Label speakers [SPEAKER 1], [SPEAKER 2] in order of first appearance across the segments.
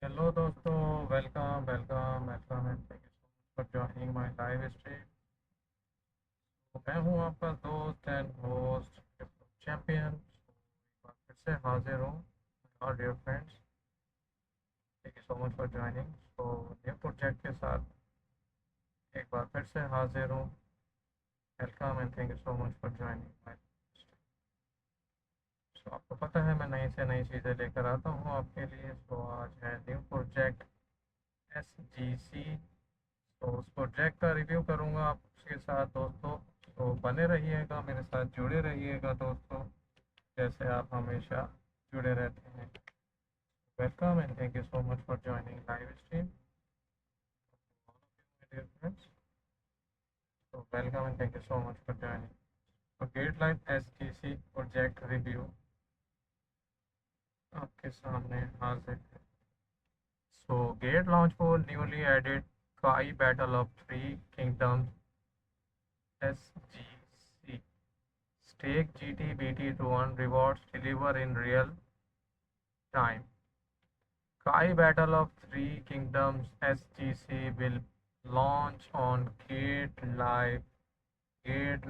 [SPEAKER 1] Hello दोस्तों, welcome welcome welcome and thank you so much for joining my live stream. तो मैं हूं आपका दोस्त एंड होस्ट चैंपियन। एक बार फिर से हाजिर हूं और dear friends, thank you so much for joining. तो न्यू प्रोजेक्ट के साथ एक बार फिर से हाजिर हूं। Welcome and thank you so much for joining my. So आपको पता है मैं नई से नई चीज़ें लेकर आता हूँ आपके लिए। तो आज है न्यू प्रोजेक्ट SGC। तो उस प्रोजेक्ट का रिव्यू करूँगा आपके साथ दोस्तों। तो बने रहिएगा, मेरे साथ जुड़े रहिएगा दोस्तों, जैसे आप हमेशा जुड़े रहते हैं। Welcome and thank you so much for joining live stream dear friends. तो welcome and thank you so much for joining. तो Gate live SGC project review आपके सामने हाजिर है। So Gate launch for newly added Kai Battle of Three Kingdoms SGC Stake GTBT to earn rewards deliver in real time. Kai Battle of Three Kingdoms SGC will launch on Gate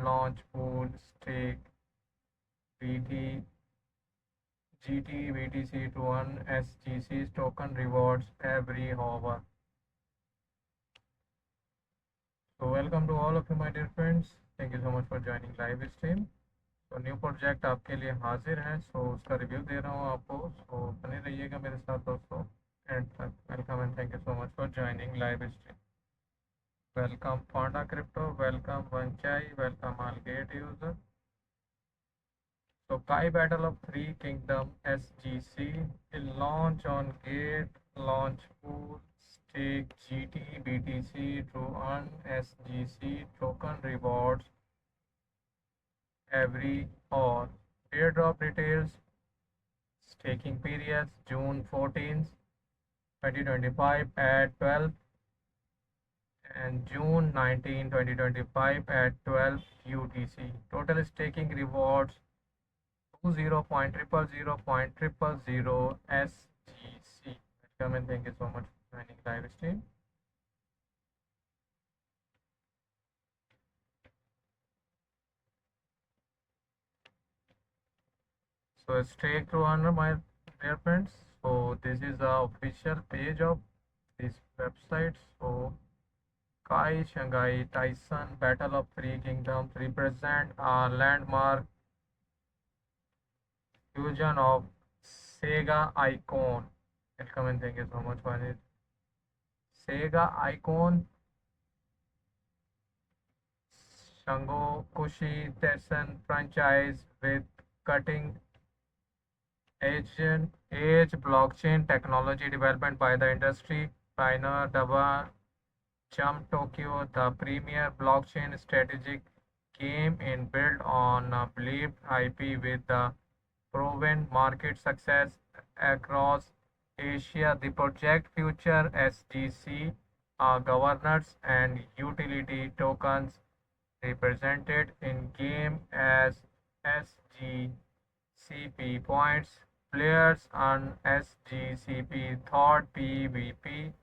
[SPEAKER 1] Launch Pool Stake BT GTBTC to earn SGC's token rewards every hour. So welcome to all of you my dear friends. Thank you so much for joining live stream. तो new project आपके लिए हाजिर है। सो उसका review दे रहा हूँ आपको। सो बने रहिएगा मेरे साथ दोस्तों एंड तक। Welcome and thank you so much for joining live stream. Welcome Panda Crypto, welcome वंचाई, welcome all Gate user. So Kai Battle of Three Kingdom SGC will launch on Gate Launch Pool. Stake GTBTC to earn SGC token rewards every hour. Airdrop details. Staking periods June 14th, 2025 at 12 and June 19, 2025 at 12 UTC. Total staking rewards 20.000.000 SGC. Welcome and thank you so much for joining live stream. So stake to honor my dear friends. So this is the official page of this website. So Kai Shanghai Tyson Battle of Three Kingdoms represent a landmark fusion of Sega icon. Welcome and thank you so much for it. Sega icon Shango-Kushi Tyson franchise with cutting edge blockchain technology development by the industry pioneer Daba Jump Tokyo, the premier blockchain strategic game in built on a believed IP with the proven market success across Asia. The project future SGC governance and utility tokens represented in game as SGCP points. Players on SGCP thought PvP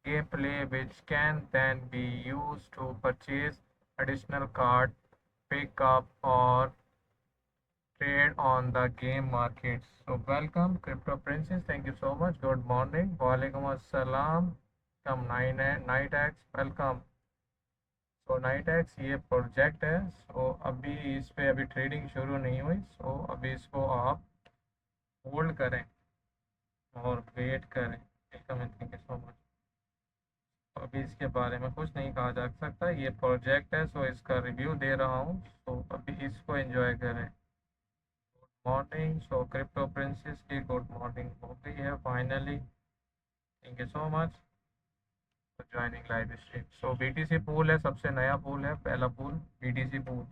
[SPEAKER 1] gameplay which can then be used to purchase additional card, pick up or trade on the game markets. So welcome Crypto Princess, thank you so much. Good morning. Walaikum Assalam. Come 9x, welcome। So night x ये project है। सो अभी इस पे अभी trading शुरू नहीं हुई। सो अभी इसको आप होल्ड करें और वेट करें। Welcome and thank you so much. अभी इसके बारे में कुछ नहीं कहा जा सकता, ये प्रोजेक्ट है। सो इसका रिव्यू दे रहा हूँ। सो अभी इसको एंजॉय करें। Good morning. So crypto princess की गुड मॉर्निंग हो गई है finally. Thank you so much joining live stream. So BTC pool है, सबसे नया पूल है, पहला पूल BTC पूल।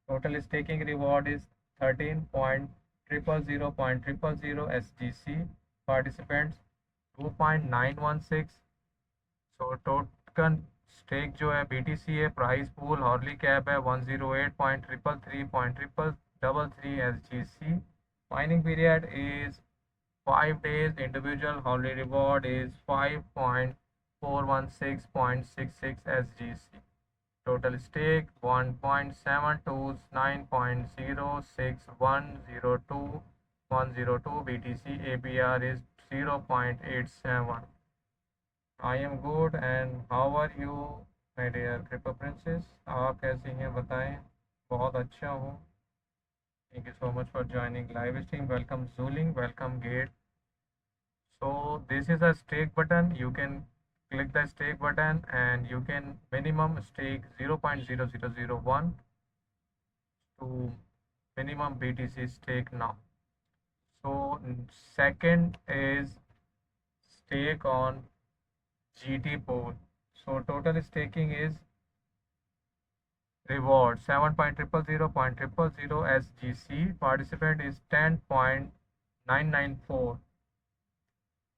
[SPEAKER 1] Total staking reward is 13.000.000 SGC। Participants 2.916। So token stake जो है BTC है। प्राइस पूल हॉर्ली कैप है 108.333.3333 SGC। Mining period is 5 days individual hourly reward is 5.416.66 SGC. Total stake 1.729.06102 BTC. APR is 0.87. I am good and how are you my dear crypto princess? आप कैसी हैं बताएं? बहुत अच्छा हूँ. Thank you so much for joining live stream. Welcome Zuling, welcome Gate. So this is a stake button. You can click the stake button and you can minimum stake 0.0001 to minimum BTC stake now. So second is stake on GT pool. So total staking is reward 7.000.000 SGC. Participant is 10.994.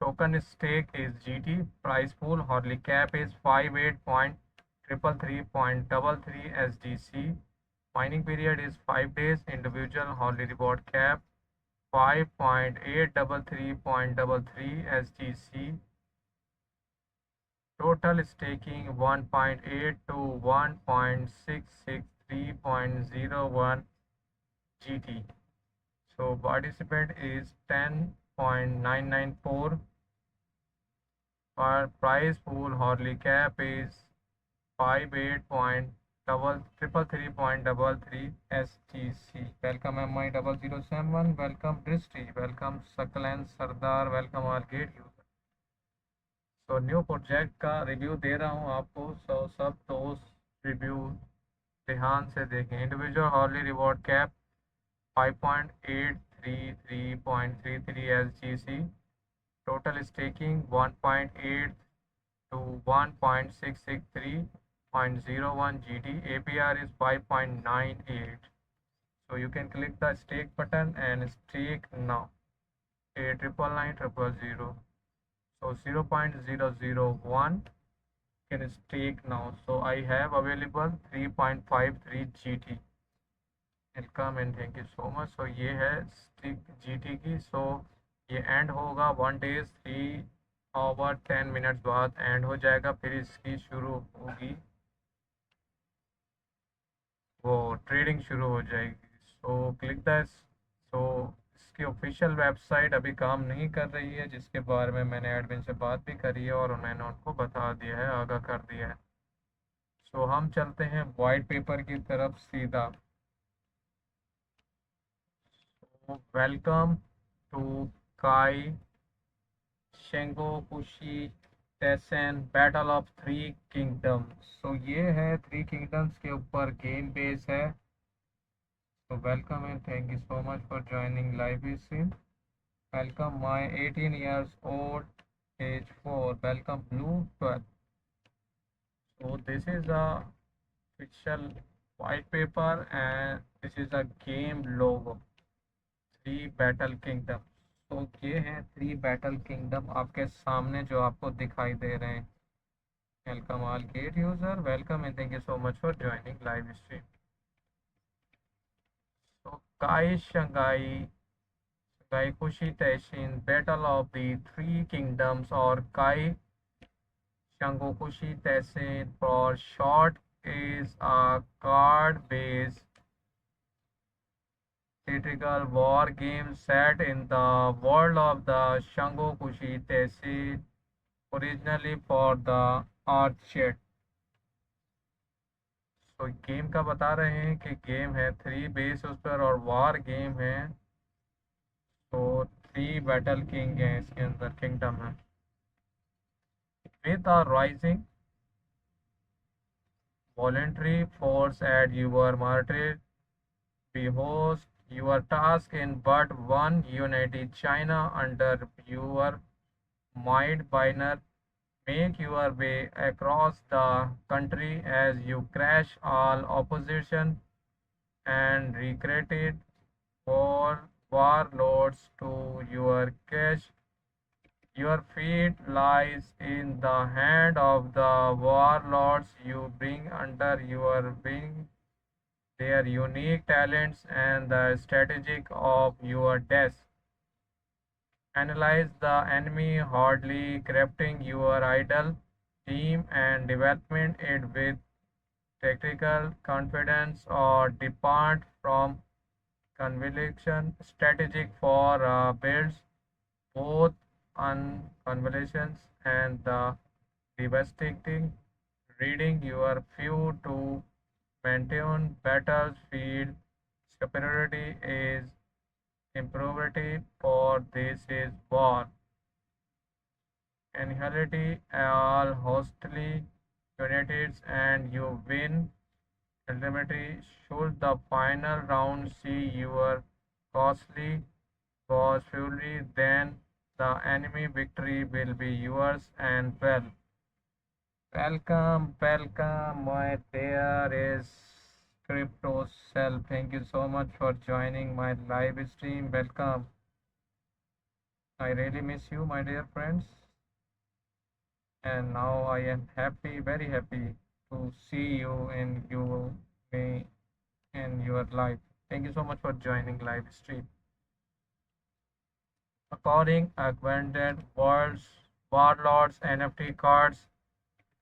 [SPEAKER 1] Token stake is GT. Price pool hourly cap is 58.333.33 SGC. Mining period is 5 days. Individual hourly reward cap 5.833.33 SGC. Total staking 1.8 to 1.663.01 GT. So participant is 10.994. Our price pool hourly cap is 58.333.33 SGC. Welcome MI007. Welcome Dristy. Welcome Saklan Sardar. Welcome our gate user. तो new project का review दे रहा हूँ आपको. सब दोस्त review ध्यान से देखें. Individual hourly reward cap 5.833.33 SGC. Total staking 1.8 to 1.663.01 GT. APR is 5.98. So you can click the stake button and stake now. 89900. So 0.001 can stake now. So I have available 3.53 GT. Welcome and thank you so much. So ये है stick GT की. So ये and होगा 1 days 3 hour 10 minutes बाद and हो जाएगा. फिर इसकी शुरू होगी वो ट्रेडिंग शुरू हो जाएगी. So click that. सो इसकी ऑफिशियल वेबसाइट अभी काम नहीं कर रही है, जिसके बारे में मैंने एडमिन से बात भी करी है और उन्होंने उनको बता दिया है, आगाह कर दिया है. सो हम चलते हैं वाइट पेपर की तरफ सीधा. वेलकम टू काई शेंगोकुशी टेसन बैटल ऑफ 3 किंगडम्स. सो ये है 3 किंगडम्स के ऊपर गेम बेस है. So welcome and thank you so much for joining live stream. Welcome my 18 years old age 4. Welcome blue 12. So this is a official white paper and this is a game logo. 3 battle kingdom. So ये हैं 3 battle kingdom आपके सामने जो आपको दिखाई दे रहे हैं. Welcome all gate user. Welcome and thank you so much for joining live stream. So Kai Shanghai Kushi Taishin Battle of the 3 Kingdoms or Kai Shangokushi Taishin for short is a card-based theatrical war game set in the world of the Shangokushi Taishin, originally for the Archet. तो game का बता रहे हैं कि game है 3 base उस पर और वार गेम है. तो 3 बैटल किंग है इसके अंदर, किंगडम है. With a rising voluntary force at your martyr be host your task in but one unity China under your might binner. Make your way across the country as you crash all opposition and recruited warlords to your cache. Your fate lies in the hand of the warlords you bring under your wing, their unique talents and the strategic of your death. Analyze the enemy hardly crafting your ideal team and development it with tactical confidence or depart from conviction strategic for builds both on conversations and the devastating reading your few to maintain battlefield superiority is imperative for this is war. Annihilate all hostile units and you win. Ultimately, should the final round see your costly was fury, then the enemy victory will be yours and well. Welcome, my dear is Crypto Self. Thank you so much for joining my live stream. Welcome. I really miss you, my dear friends. And now I am happy, very happy to see you and you me in your life. Thank you so much for joining live stream. According Augmented Worlds, Warlords NFT cards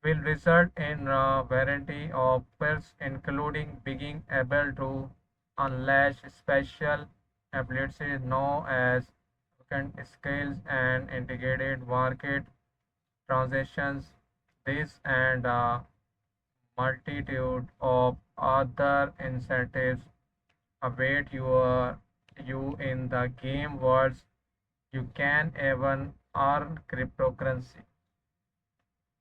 [SPEAKER 1] will result in a variety of perks, including being able to unleash special abilities known as token skills and integrated market transactions. This and a multitude of other incentives await you in the game worlds. You can even earn cryptocurrency.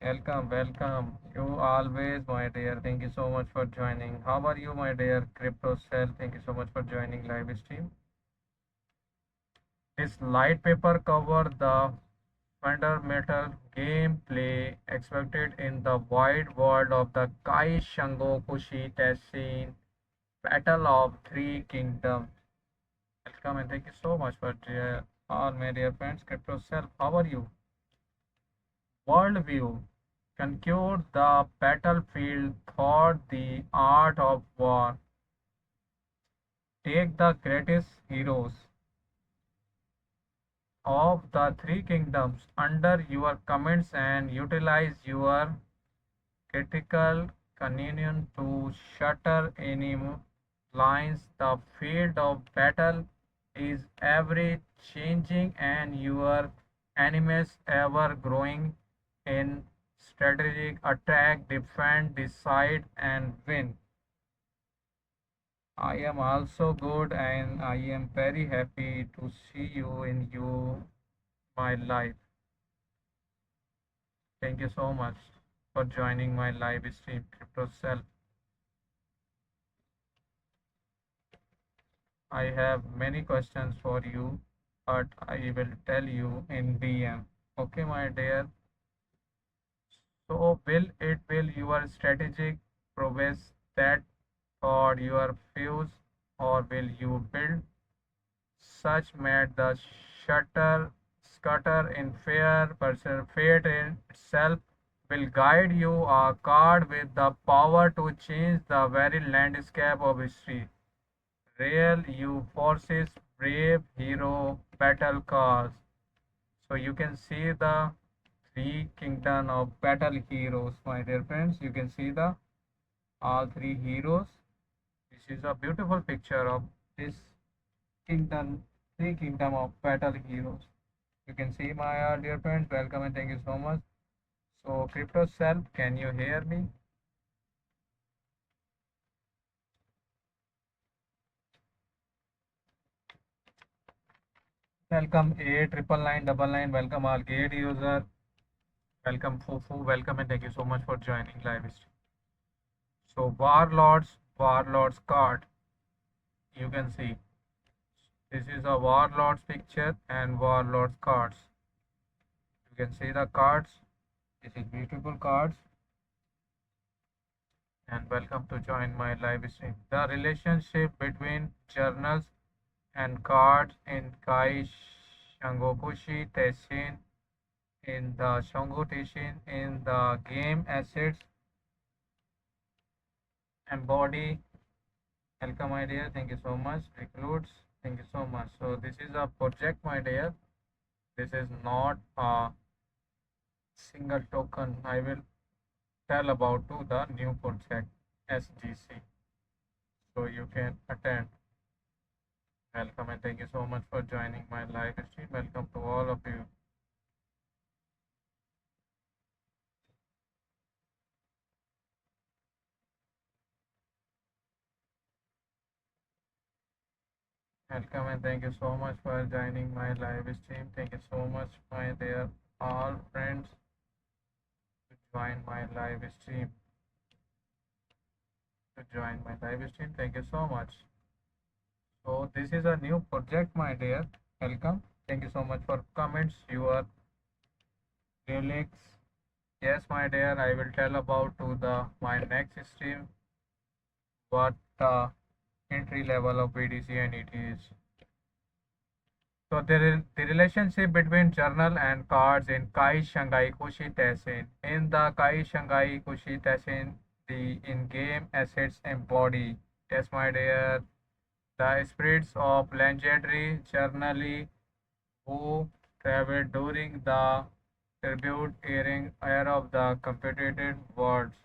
[SPEAKER 1] Welcome. You always, my dear. Thank you so much for joining. How are you, my dear Crypto Cell? Thank you so much for joining live stream. This light paper cover the fundamental gameplay expected in the wide world of the Kai Shango Kushi Tessin Battle of Three Kingdoms. Welcome and thank you so much for all my dear friends. Crypto Self, how are you? Worldview. Conquer the battlefield thought the art of war. Take the greatest heroes of the three kingdoms under your commands and utilize your critical canyon to shatter enemy lines. The field of battle is ever changing and your enemies ever growing in strategic attack, defend, decide, and win. I am also good and I am very happy to see you in my life. Thank you so much for joining my live stream, Crypto Self. I have many questions for you, but I will tell you in DM. Okay, my dear. So, will your strategic prowess that for your fuse, or will you build such made the scutter in fear, fate in itself will guide you a card with the power to change the very landscape of history. Real you forces brave hero battle cards. So you can see the three kingdom of battle heroes, my dear friends. You can see the all three heroes. This is a beautiful picture of this kingdom, three kingdom of battle heroes. You can see my dear friends. Welcome and thank you so much. So Crypto Self, can you hear me? Welcome 89999. Welcome all gate user. Welcome Fufu. Welcome and thank you so much for joining live stream. So Warlords card. You can see this is a Warlords picture and Warlords cards. You can see the cards. This is beautiful cards. And welcome to join my live stream. The relationship between journals and cards in Kai Shangokushi Teshin in the Shango Teshin in the game assets embody. Welcome, my dear. Thank you so much. Recruits. Thank you so much. So this is a project, my dear. This is not a single token. I will tell about to the new project SGC. So you can attend. Welcome and thank you so much for joining my live stream. Welcome to all of you. Welcome and thank you so much for joining my live stream. Thank you so much, my dear all friends, to join my live stream. Thank you so much. So this is a new project, my dear. Welcome. Thank you so much for comments. Your relics. Yes, my dear. I will tell about to the my next stream what entry level of BDC and it is. So the relationship between journal and cards in Kai Shanghai Kushi Tessin. In the Kai Shanghai Kushi Tessin, the in-game assets embody. Yes, my dear. The spirits of legendary journally who traveled during the tribute era of the competitive worlds.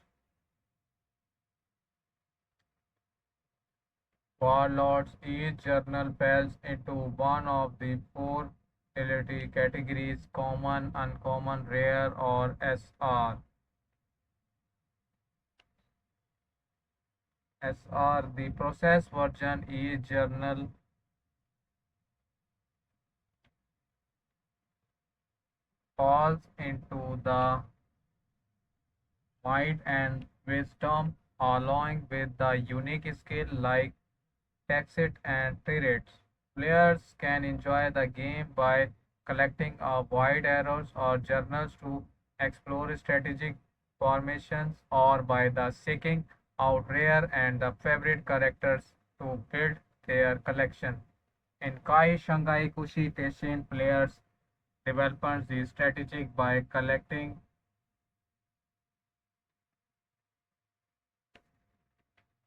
[SPEAKER 1] Warlords, each journal falls into one of the four ability categories common, uncommon, rare, or SR. SR, the process version, each journal falls into the might and wisdom, along with the unique skill like Exit and Traits. Players can enjoy the game by collecting wide arrows or journals to explore strategic formations or by the seeking out rare and the favorite characters to build their collection. In Kai Shanghai Kushi Teshin, players develop the strategic by collecting,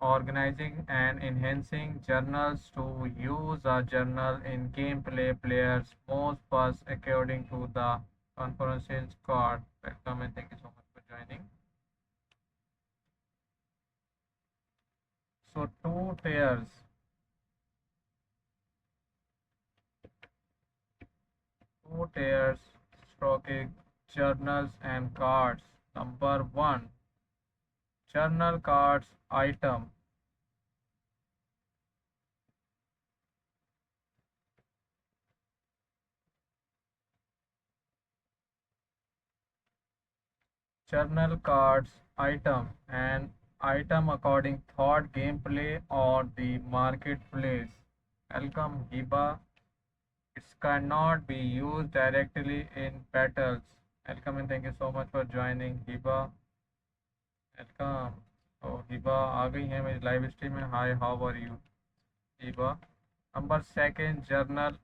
[SPEAKER 1] organizing and enhancing journals to use a journal in gameplay players most first according to the conference card. Welcome and thank you so much for joining. So two tiers stroking journals and cards. Number one, journal cards item. Journal cards item and item according thought gameplay or the marketplace. Welcome Hiba. It cannot be used directly in battles. Welcome and thank you so much for joining Hiba. Welcome. तो हिबा आ गई है मेरी live stream में. Hi, how are you हिबा? Number second, जर्नल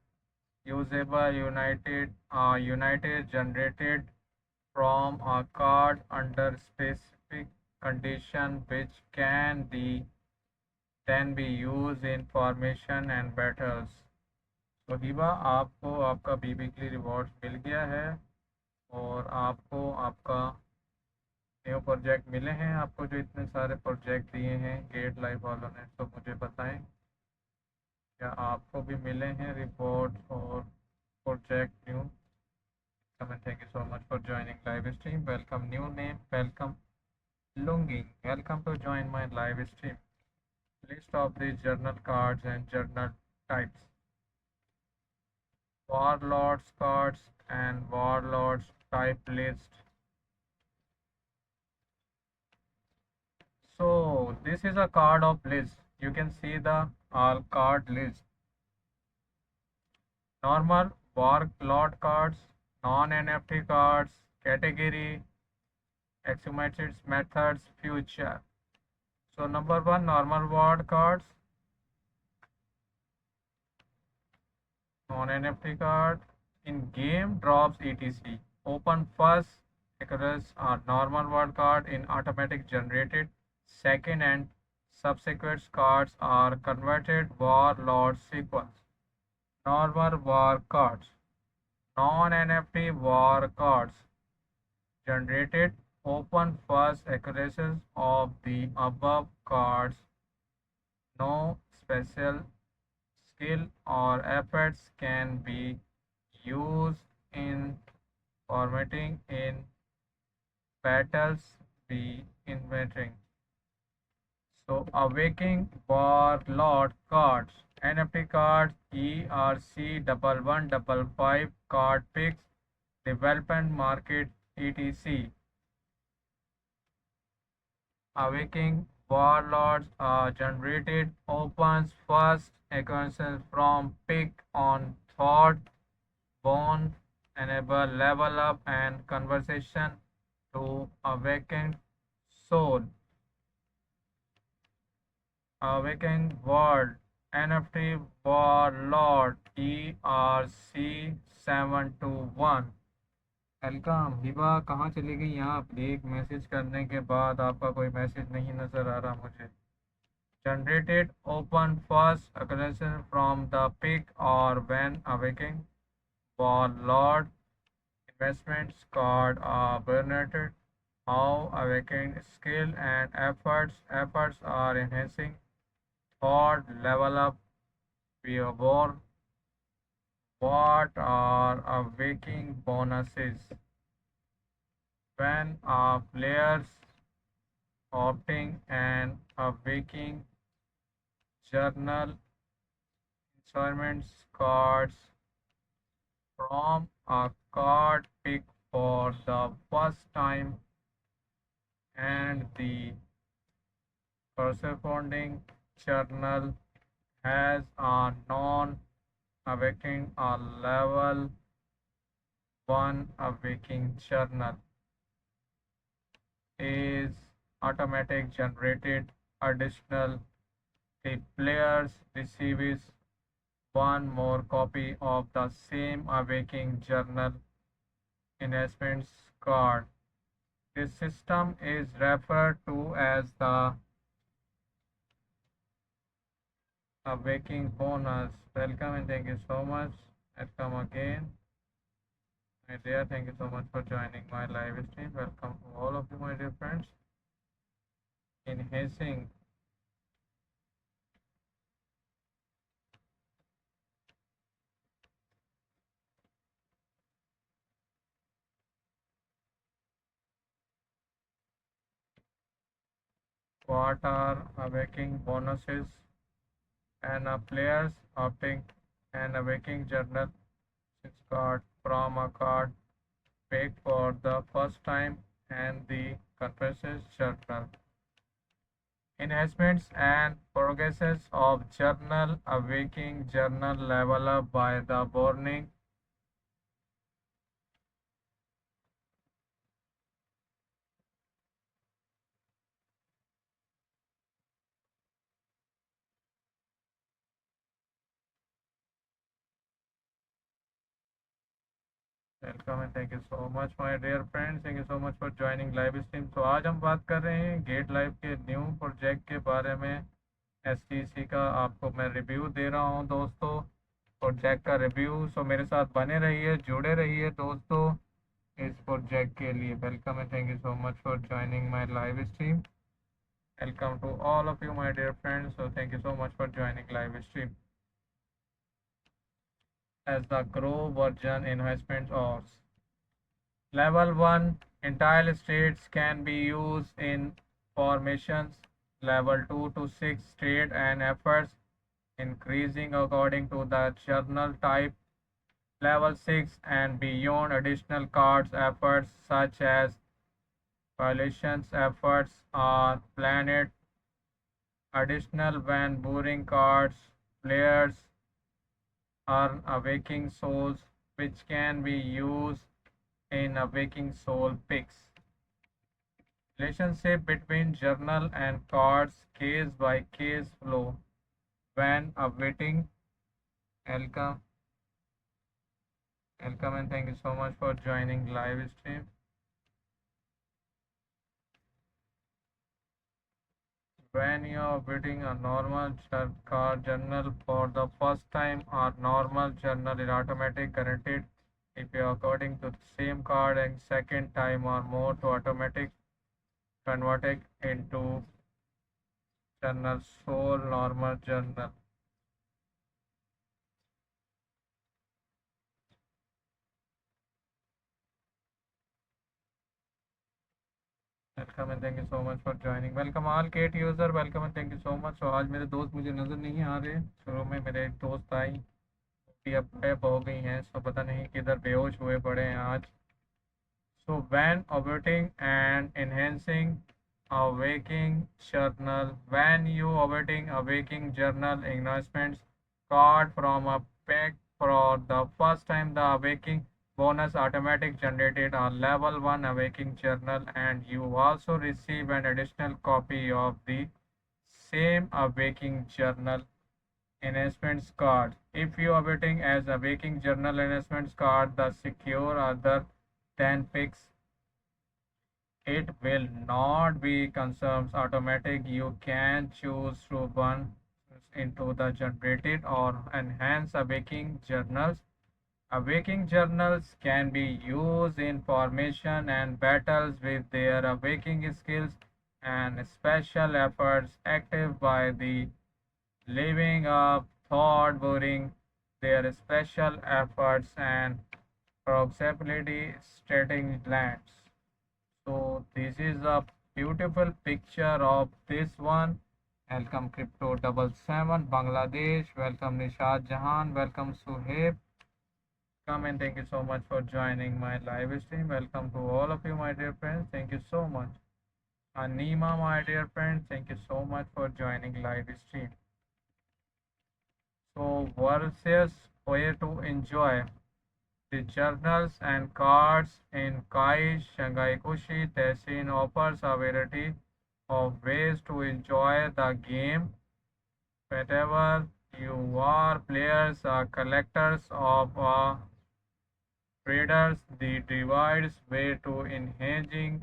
[SPEAKER 1] usable united generated from a card under specific condition which can be then be used in formation and battles. तो हिबा, आपको आपका बीबीक्ली रिवॉर्ड मिल गया है और आपको आपका न्यू प्रोजेक्ट मिले हैं. आपको जो इतने सारे प्रोजेक्ट दिए हैं गेट लाइव वालों ने, तो मुझे बताएं क्या आपको भी मिले हैं रिवॉर्ड और project new. Thank you so much for joining live stream. Welcome new name. Welcome Lunging. Welcome to join my live stream. List of the journal cards and journal types. Warlords cards and warlords type list. So this is a card of list. You can see the all card list. Normal warlord cards, non-NFT cards, category, accumulated methods, future. So number one, normal ward cards, non-NFT card, in game drops etc. Open first occurs a normal ward card in automatic generated. Second and subsequent cards are converted warlord sequence. Normal war cards. Non-NFT war cards generated open first accuracies of the above cards. No special skill or efforts can be used in formatting in battles be inventing. So awakening warlord cards, NFT cards, ERC 1155 card picks, development market etc. Awakening warlords are generated opens first acquisitions from pick on thought bone enable level up and conversation to awaken soul. Awakening world NFT warlord ERC 721। Welcome Hiba, कहाँ चली गई आप? एक message करने के बाद आपका कोई मैसेज नहीं नजर आ रहा मुझे। Generated open first aggression from the pick or when awakening warlord investments card are burneted. How awakening skill and efforts are enhancing thought level up. We are born. What are awakening bonuses? When are players opting and awakening journal instruments cards from a card pick for the first time and the corresponding journal has a non-awakening a level 1 awakening journal is automatic generated additional. The players receives one more copy of the same awakening journal enhancements card. This system is referred to as the awakening bonus. Welcome and thank you so much. Welcome again. My dear, thank you so much for joining my live stream. Welcome to all of you, my dear friends. Enhancing what are awakening bonuses and players opting an awakening journal card from a card picked for the first time and the conferences journal. Enhancements and progresses of journal awakening journal level up by the burning. Welcome and thank you so much my dear friends, thank you so much for joining live stream. तो आज हम बात कर रहे हैं get live के new project के बारे में। एसटीसी का आपको मैं रिव्यू दे रहा हूं दोस्तों, प्रोजेक्ट का रिव्यू। सो मेरे साथ बने रहिए, जुड़े रहिए दोस्तों इस प्रोजेक्ट के लिए। Welcome and thank you so much for joining my live stream. Welcome to all of you my dear friends, so thank you so much for joining live stream. As the grow version enhancement ORs. Level 1 entire states can be used in formations. Level 2 to 6 state and efforts increasing according to the journal type. Level 6 and beyond additional cards efforts such as violations efforts are planned. Additional when boring cards players earn awakening souls which can be used in awakening soul picks. Relationship between journal and cards case by case flow when awaiting. Welcome and thank you so much for joining live stream. When you are reading a normal card journal for the first time or normal journal is automatic guaranteed If you are according to the same card and second time or more to automatic convert it into journal soul normal journal. Welcome and thank you so much for joining. Welcome all Kate user, welcome and thank you so much. तो आज मेरे दोस्त मुझे नज़र नहीं आ रहे। शुरू में मेरे एक दोस्त आई, भी अब गायब हो गई हैं, सो पता नहीं किधर बेहोश हुए पड़े हैं आज। So when auditing and enhancing a waking journal, when you auditing a waking journal investments card from a pack for the first time, the awaking bonus automatic generated a level 1 awaking journal, and you also receive an additional copy of the same awaking journal enhancements card. If you are waiting as a waking journal enhancements card, the secure other than picks, it will not be consumes automatic. You can choose to burn into the generated or enhance awaking journals. Awaking journals can be used in formation and battles with their awaking skills and special efforts active by the living up thought during their special efforts and proximity starting lands. So this is a beautiful picture of this one. Welcome Crypto 77 Bangladesh. Welcome Nishad Jahan. Welcome Suhaib. Come and thank you so much for joining my live stream. Welcome to all of you, my dear friends. Thank you so much. Anima, my dear friends, thank you so much for joining live stream. So versus way to enjoy the journals and cards in Kai, Shanghai Kushi, Tessin offers a variety of ways to enjoy the game. Whatever you are, players are collectors of traders, the divides way to engaging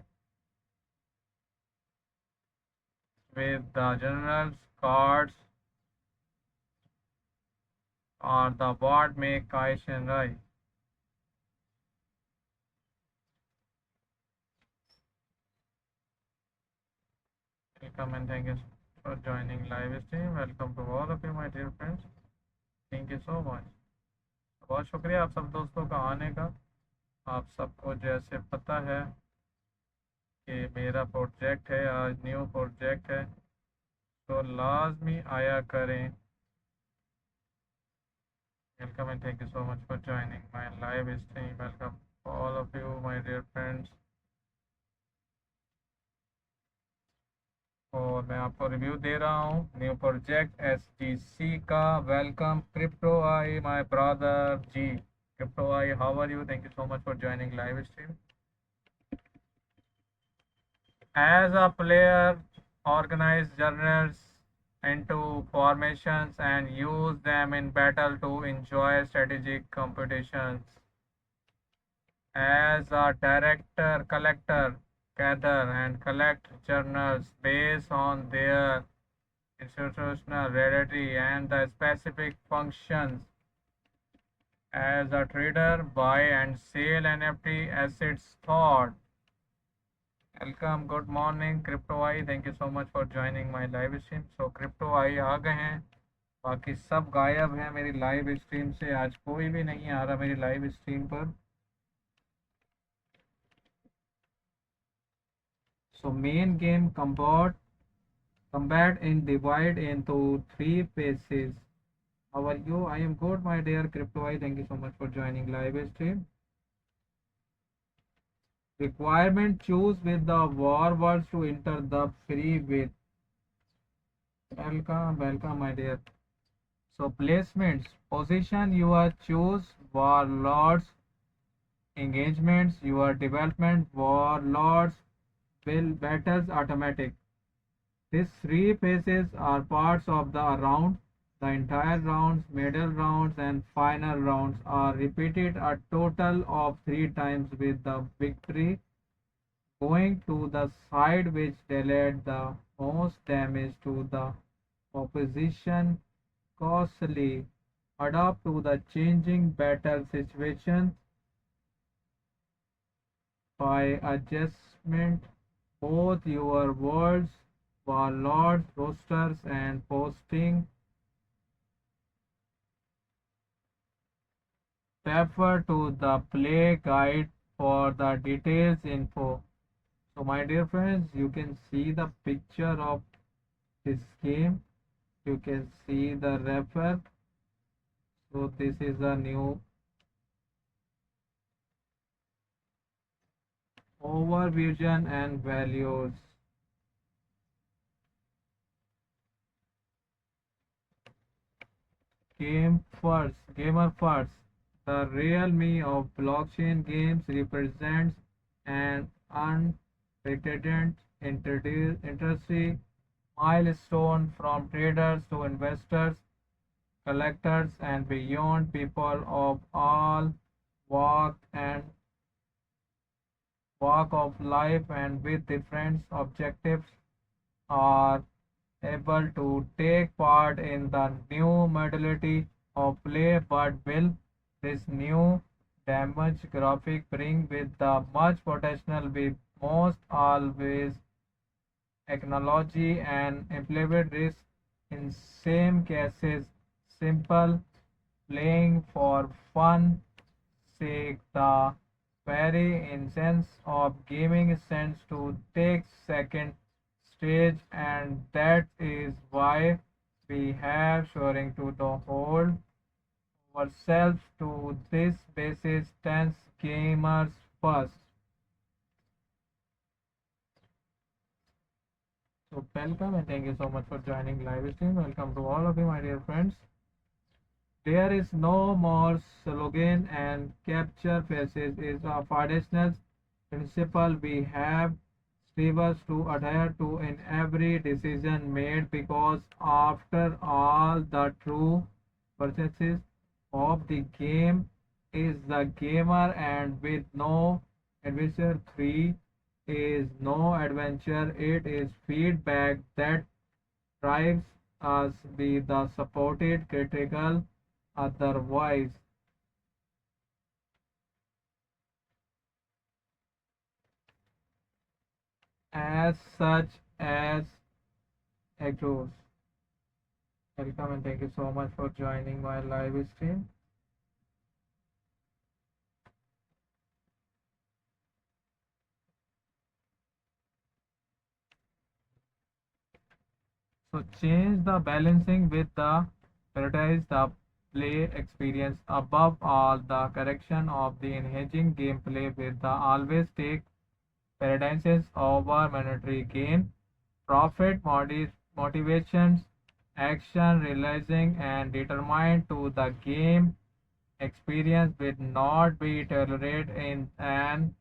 [SPEAKER 1] with the journals, cards, or the board make Kai Shanghai. Welcome and thank you for joining live stream. Welcome to all of you, my dear friends. Thank you so much. बहुत शुक्रिया आप सब दोस्तों का आने का। आप सबको जैसे पता है कि मेरा प्रोजेक्ट है, आज न्यू प्रोजेक्ट है, तो लाजमी आया करें। Welcome and thank you so much for joining my live stream. Welcome all of you my dear friends. और मैं आपको रिव्यू दे रहा हूँ न्यू प्रोजेक्ट एसजीसी का। Welcome crypto I my brother ji. Crypto I, how are you? Thank you so much for joining live stream. As a player, organize journals into formations and use them in battle to enjoy strategic competitions. As a director, collector, gather and collect journals based on their institutional rarity and the specific functions. As a trader, buy and sell NFT assets thought. Welcome, good morning Crypto Eye, thank you so much for joining my live stream. So Crypto Eye आ गए हैं, बाकी सब गायब हैं मेरी live stream से। आज कोई भी नहीं आ रहा मेरी लाइव स्ट्रीम पर। So main game combat in divide into 3 phases. How are you? I am good, my dear crypto I, thank you so much for joining live stream. Requirement: choose with the war words to enter the free with. Welcome, my dear. So placements: position your choose warlords, engagements your development warlords, will battles automatic. These 3 phases are parts of the round. The entire rounds, middle rounds and final rounds are repeated a total of 3 times with the victory going to the side which dealt the most damage to the opposition. Costly. Adapt to the changing battle situations. by adjustment both your worlds, warlords, rosters, and posting. Refer to the play guide for the details info. So my dear friends, you can see the picture of this game. You can see the refer. So this is a new overvision and values. Gamer first. The real me of blockchain games represents an unprecedented industry milestone from traders to investors, collectors, and beyond. People of all walk and walk of life and with different objectives are able to take part in the new modality of play. But will this new damage graphic bring with the much potential? We most always technology and implemented risk in same cases. Simple playing for fun sake, the very essence of gaming tends to take second stage, and that is why we have showing to the hold ourselves to this basis tense gamers first. So welcome and thank you so much for joining live stream. Welcome to all of you, my dear friends. There is no more slogan and capture faces is a foundational principle we have strived to adhere to in every decision made, because after all the true purchases of the game is the gamer, and with no adventure 3 is no adventure. It is feedback that drives us be the supported critical otherwise. As such as echoes. Welcome and thank you so much for joining my live stream. So change the balancing with the prioritize the play experience above all. The correction of the engaging gameplay with the always take paradises over monetary gain, profit motivations, action realizing and determined to the game experience will not be tolerated in an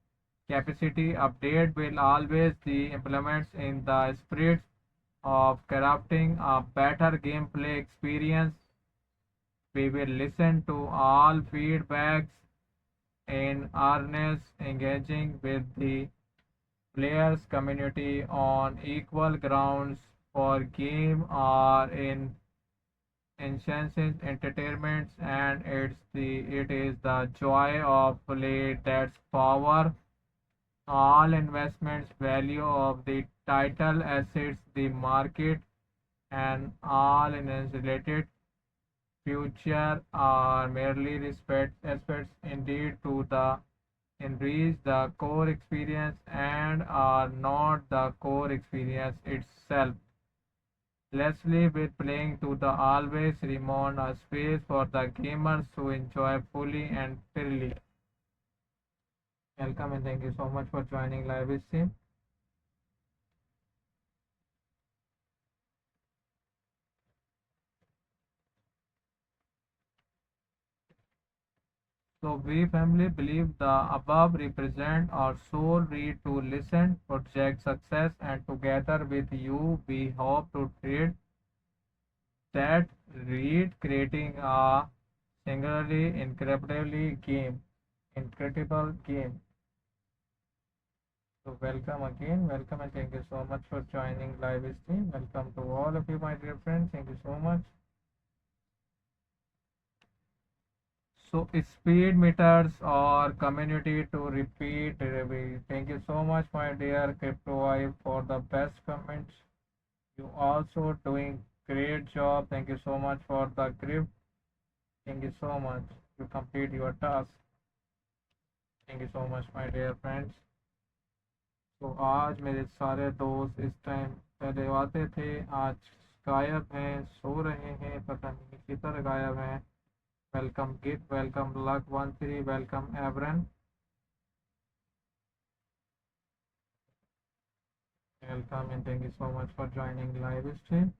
[SPEAKER 1] capacity update will always be implemented in the spirit of crafting a better gameplay experience. We will listen to all feedbacks in earnest, engaging with the players community on equal grounds for game or in enhancing entertainments, and it is the joy of play that's power all investments value of the title assets the market and all related future are merely respect aspects indeed to the enrich the core experience and are not the core experience itself. Leslie with playing to the always remain a space for the gamers to enjoy fully and freely. Welcome and thank you so much for joining live stream. So we firmly believe the above represent our sole read to listen, project success, and together with you we hope to treat that read, creating a singularly incredible game. So welcome again, welcome and thank you so much for joining live stream. Welcome to all of you, my dear friends. Thank you so much. So speed meters or community to repeat delivery. Thank you so much, my dear Crypto Wife, for the best comments. You also doing great job. Thank you so much for the gift. Thank you so much. You complete your task. Thank you so much, my dear friends. तो आज मेरे सारे दोस्त इस time पहले आते थे, आज गायब हैं, सो रहे हैं, पता नहीं किधर गायब हैं. वेलकम गिट, वेलकम लक 13, वेलकम एवरन, welcome and thank you so much for joining live stream.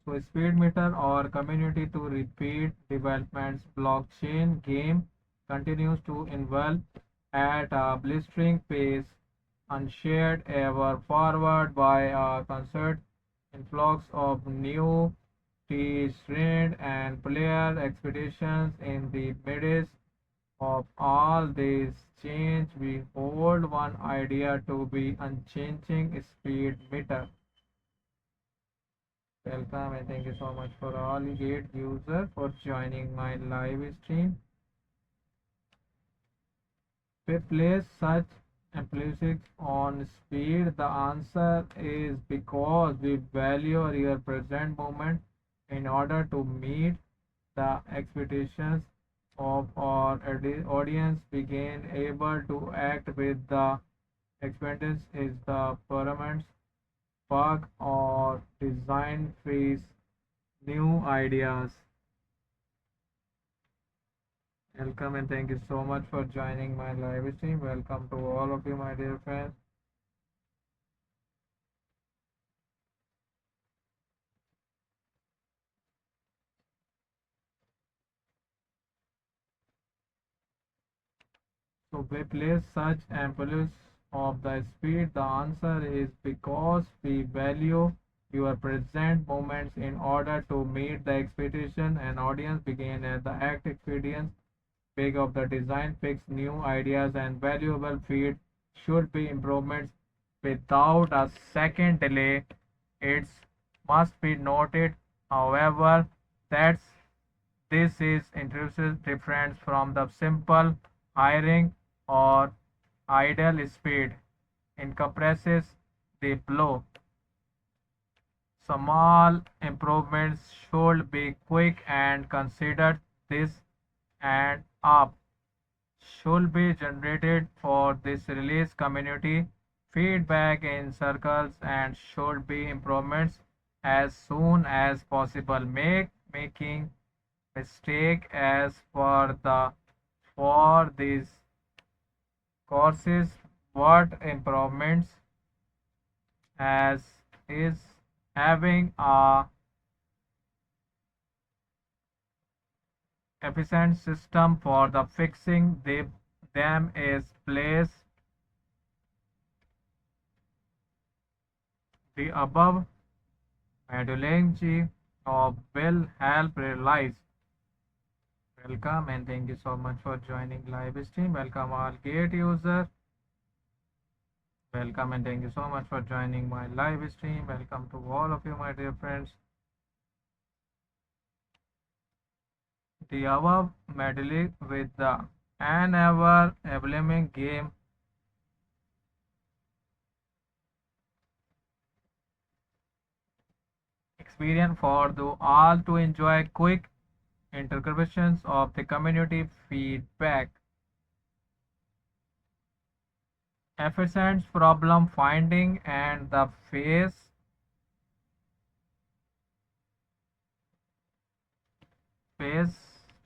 [SPEAKER 1] So speed meter or community to repeat developments. Blockchain game continues to evolve at a blistering pace, unshared ever forward by a concert influx of new trend and player expectations. In the midst of all this change, we hold one idea to be unchanging: speed meter. Welcome and thank you so much for all Gate user for joining my live stream. We place such emphasis on speed. The answer is because we value your present moment in order to meet the expectations of our audience. Begin able to act with the experience is the paramount bug or design phase new ideas. Welcome and thank you so much for joining my live stream. Welcome to all of you, my dear friends. So we place such emphasis of the speed. The answer is because we value your present moments in order to meet the expectation and audience begin at the act experience big of the design fix new ideas and valuable feed should be improvements without a second delay. It must be noted, however, that this is introduces difference from the simple hiring or idle speed. In compresses the blow. Small improvements should be quick and considered. This and up should be generated for this release community feedback in circles and should be improvements as soon as possible. Making mistake as for these courses what improvements as is having a efficient system for the fixing them is place the above methodology of will help realize. Welcome and thank you so much for joining live stream. Welcome all gate user. Welcome and thank you so much for joining my live stream. Welcome to all of you, my dear friends. The above medley with the an ever evolving game experience for the all to enjoy quick interactions of the community feedback. Efficient problem finding and the face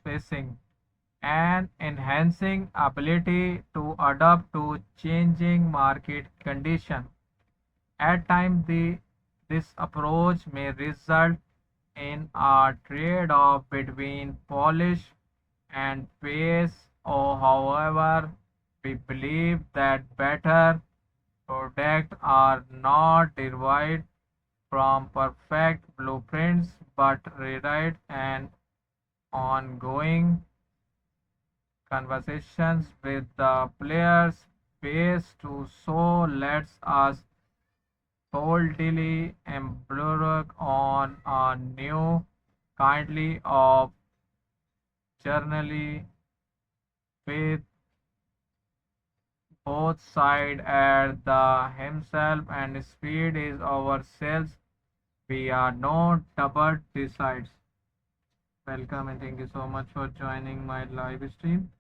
[SPEAKER 1] facing and enhancing ability to adapt to changing market condition. At times, this approach may result in a trade-off between polish and pace, or however, we believe that better products are not derived from perfect blueprints but rewrite and ongoing conversations with the players base to so lets us boldly embark on a new kindly of journey with both side at the himself and speed is ourselves. We are not double decides. Welcome and thank you so much for joining my live stream.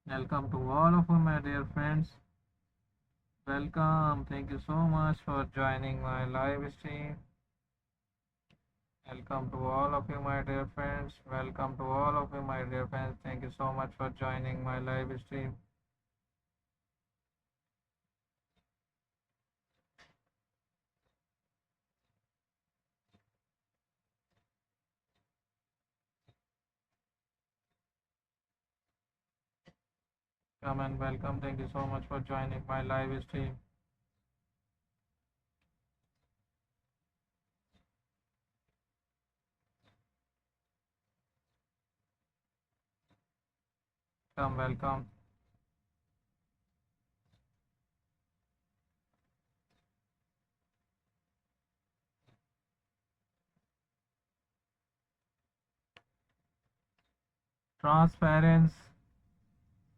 [SPEAKER 1] Welcome to all of you, my dear friends. Welcome. Thank you so much for joining my live stream. Welcome to all of you, my dear friends. Welcome to all of you, my dear friends. Thank you so much for joining my live stream. Come and welcome. Thank you so much for joining my live stream. Come, welcome. Transparency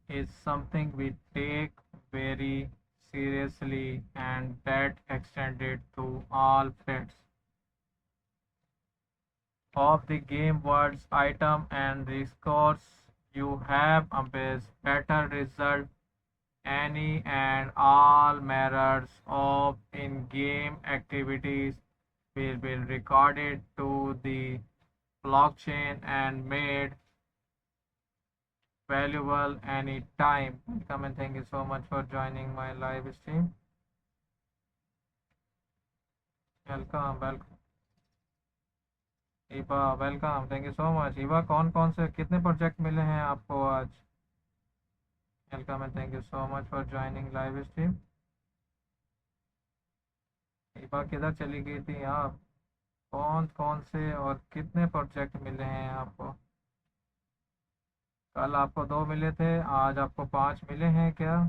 [SPEAKER 1] is something we take very seriously and that extended to all threats of the game words item and the scores you have a better result any and all matters of in-game activities will be recorded to the blockchain and made valuable anytime. Welcome and thank you so much for joining my live stream. Welcome, welcome. ईबा welcome thank you so much ईबा कौन से कितने project मिले हैं आपको आज welcome and thank you so much for joining live stream ईबा किधर चली गई थी आप कौन से और कितने प्रोजेक्ट मिले हैं आपको कल आपको 2 मिले थे आज आपको 5 मिले हैं क्या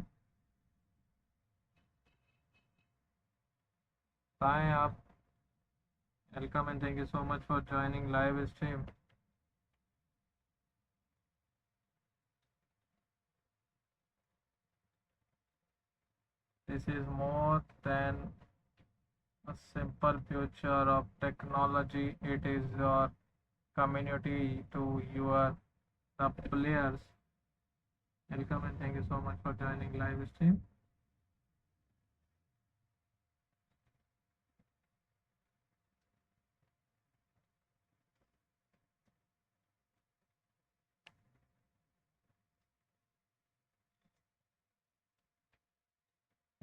[SPEAKER 1] बताएं आप welcome and thank you so much for joining live stream this is more than a simple future of technology. It is your community to your the players. Welcome and thank you so much for joining live stream.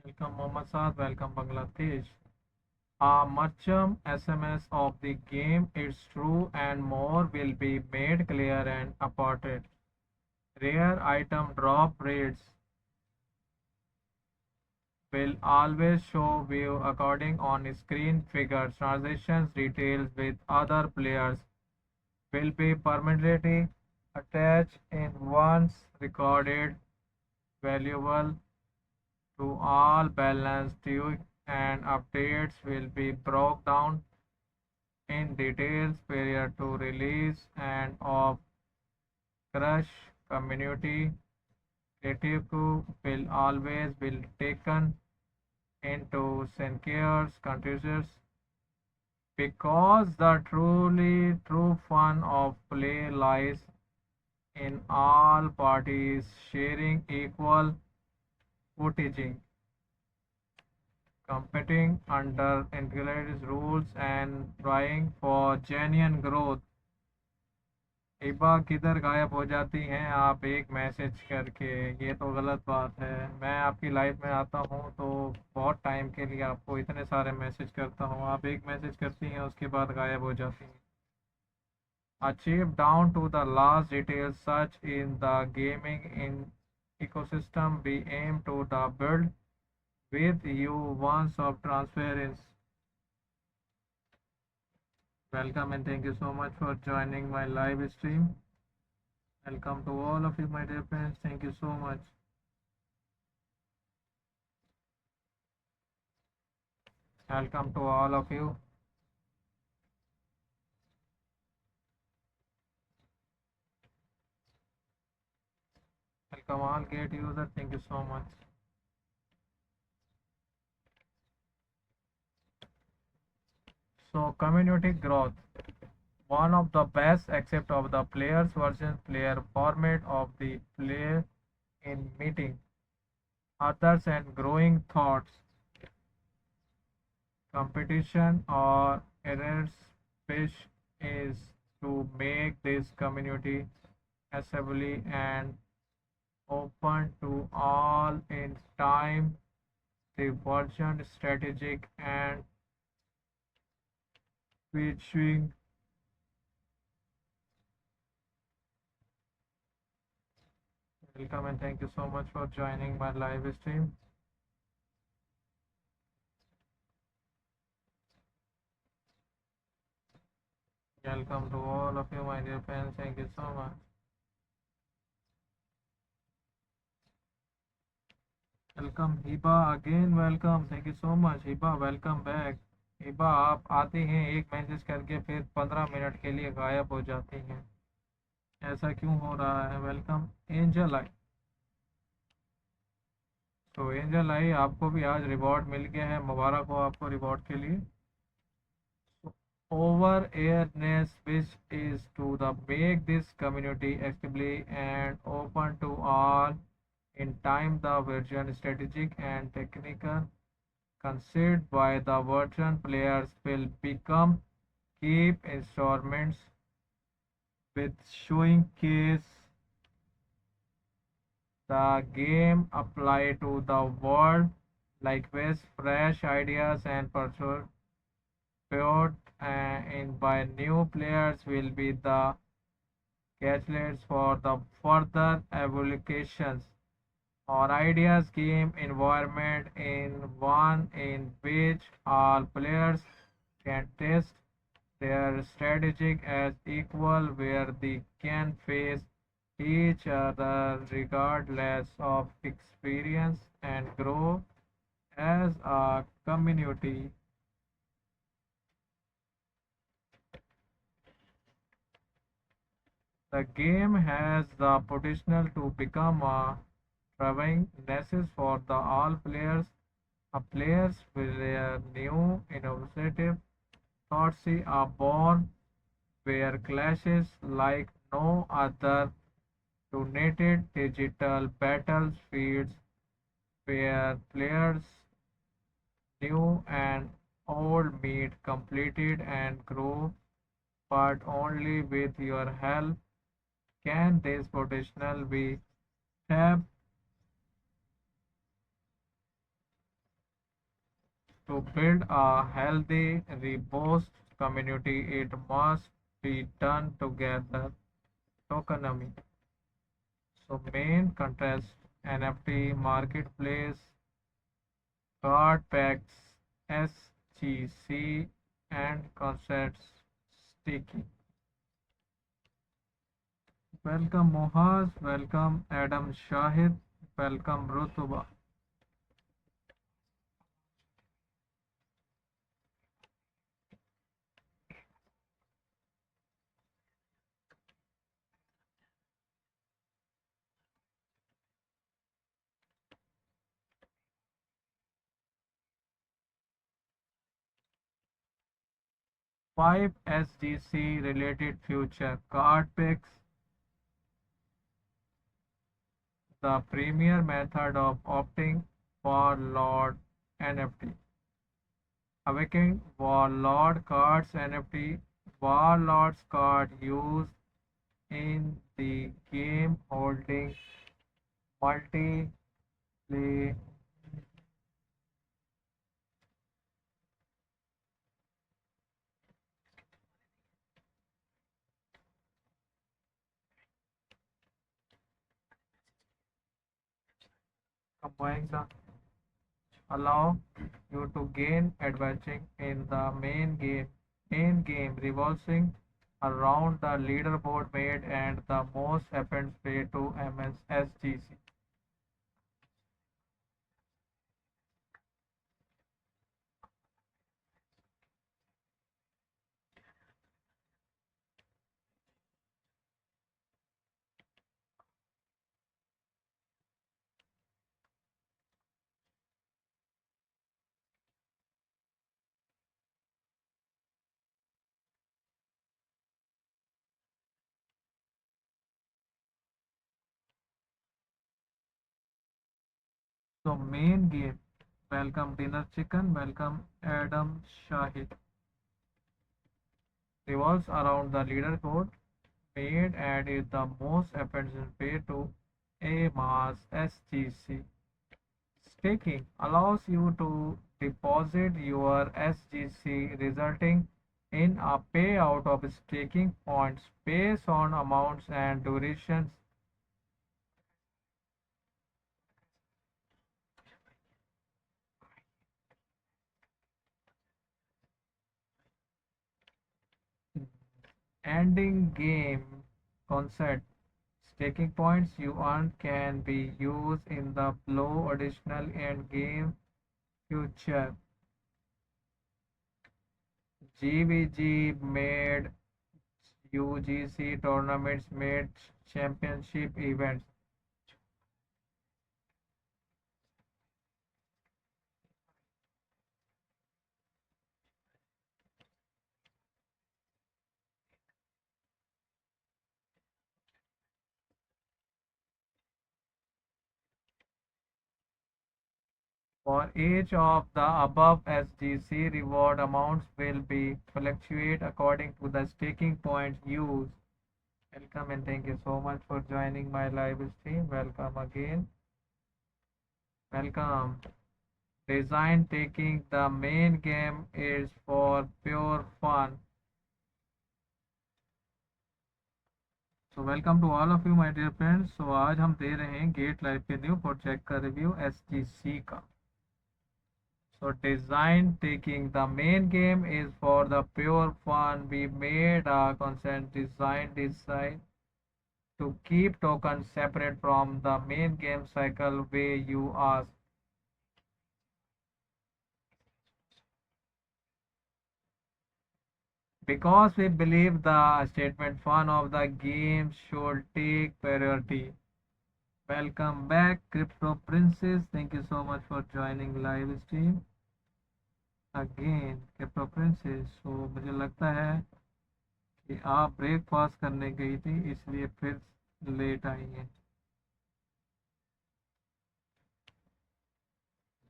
[SPEAKER 1] Welcome Mohammad Saad. Welcome Bangladesh. A merchant SMS of the game is true and more will be made clear and apported. Rare item drop rates will always show view according on screen figures. Transactions details with other players will be permanently attached in once recorded valuable to all balance due and updates will be broke down in details prior to release and of crush community creative will always be taken into sincere contributors because the truly true fun of play lies in all parties sharing equal footage, competing under integrated rules and trying for genuine growth. इबा किधर गायब हो जाती हैं आप एक message करके ये तो गलत बात है मैं आपकी लाइफ में आता हूँ तो बहुत टाइम के लिए आपको इतने सारे मैसेज करता हूँ आप एक मैसेज करती हैं उसके बाद गायब हो जाती हैं achieve down to the last detail such in the gaming in ecosystem we aim to the build with you once of transparency. Welcome and thank you so much for joining my live stream. Welcome to all of you, my dear friends. Thank you so much. Welcome to all of you. Welcome all gate user. Thank you so much. So community growth. One of the best except of the players versus player format of the play in meeting others and growing thoughts, competition or errors wish is to make this community assembly and open to all in time the version strategic and pitching. Welcome and thank you so much for joining my live stream. Welcome to all of you, my dear friends. Thank you so much. Welcome Hiba again. Welcome. Thank you so much Hiba. Welcome back. Hiba आप आती हैं एक message करके फिर 15 minute के लिए गायब हो जाती हैं, ऐसा क्यों हो रहा है? वेलकम एंजल आई। तो एंजल आई आपको भी आज रिवॉर्ड मिल गया है, मुबारक हो आपको रिवॉर्ड के लिए। Over awareness which is to the make this community actively and open to all in time the version strategic and technical considered by the version players will become keep instruments with showing case the game apply to the world like with fresh ideas and pursuit in by new players will be the catalysts for the further evolutions or ideas game environment in one in which all players can test their strategic as equal where they can face each other regardless of experience and grow as a community. The game has the potential to become a driving nexus for the all players. A players with their new innovative thoughts are born where clashes like no other donated digital battlefields where players new and old meet completed and grow, but only with your help can this potential be tapped. To build a healthy, robust community, it must be done together. Tokenomics. So main contrast NFT marketplace, card packs, SGC, and concepts staking. Welcome Mohaz, welcome Adam Shahid, welcome Rutuba. 5 SGC related future card picks, the premier method of opting for Lord NFT. Awakening Warlord cards NFT. Warlord's card used in the game holding multi play combines allow you to gain advantage in the main game. Main game revolving around the leaderboard made and the most happened way to MSSGC. So main game. Welcome Dinner Chicken. Welcome Adam Shahid. Revolves around the leaderboard made and is the most efficient way to amass SGC. Staking allows you to deposit your SGC, resulting in a payout of staking points based on amounts and durations. Ending game concept. Staking points you earn can be used in the below additional end game future. GVG made UGC tournaments made championship events. For each of the above SGC, reward amounts will be fluctuate according to the staking points used. Welcome and thank you so much for joining my live stream. Welcome again. Welcome. Design taking the main game is for pure fun. So welcome to all of you my dear friends. So आज हम दे रहे हैं get live के new project का review SGC का. So design taking the main game is for the pure fun. We made a consent design to keep tokens separate from the main game cycle way you ask. Because we believe the statement fun of the game should take priority. Welcome back Crypto Princess. Thank you so much for joining live stream. Again Crypto Princess. So मुझे लगता है कि आप breakfast करने गई थी इसलिए फिर लेट आई हैं.